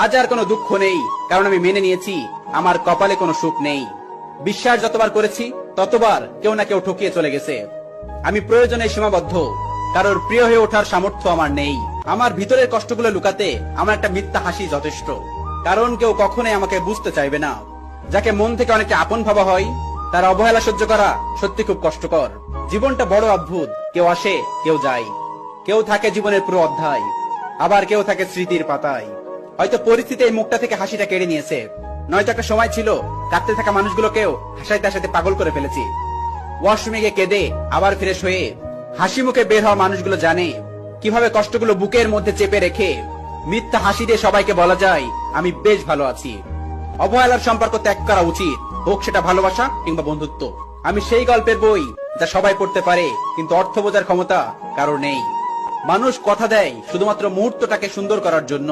আজ আর কোনো দুঃখ নেই, কারণ আমি মেনে নিয়েছি আমার কপালে কোনো সুখ নেই। বিশ্বাস যতবার করেছি ততবার কেউ না কেউ ঠকিয়ে চলে গেছে। আমি প্রয়োজনে সীমাবদ্ধ, কারোর প্রিয় হয়ে ওঠার সামর্থ্য আমার নেই। আমার ভিতরের কষ্টগুলো লুকাতে আমার একটা মিথ্যা হাসি যথেষ্ট, কারণ কেউ কখনোই আমাকে বুঝতে চাইবে না। যাকে মন থেকে অনেকটা আপন ভাবা হয়, তার অবহেলা সহ্য করা সত্যি খুব কষ্টকর। জীবনটা বড় অদ্ভুত, কেউ আসে কেউ যায়, কেউ থাকে জীবনের পুরো অধ্যায়, আবার কেউ থাকে স্মৃতির পাতায়। হয়তো পরিস্থিতি এই মুখটা থেকে হাসিটা কেড়ে নিয়েছে, নয়তো একটা সময় ছিল কাঁদতে থাকা মানুষগুলোকেও হাসাইতে হাসাইতে পাগল করে ফেলেছি। ওয়াশরুমে গিয়ে কেঁদে আবার ফ্রেশ হয়ে হাসি মুখে বের হওয়া মানুষগুলো জানে কিভাবে কষ্টগুলো বুকের মধ্যে চেপে রেখে মিথ্যা হাসি দিয়ে সবাইকে বলা যায় আমি বেশ ভালো আছি। অবহেলার সম্পর্ক ত্যাগ করা উচিত, হোক সেটা ভালোবাসা কিংবা বন্ধুত্ব। আমি সেই গল্পের বই যা সবাই পড়তে পারে, কিন্তু অর্থ বোঝার ক্ষমতা কারো নেই। মানুষ কথা দেয় শুধুমাত্র মুহূর্তটাকে সুন্দর করার জন্য,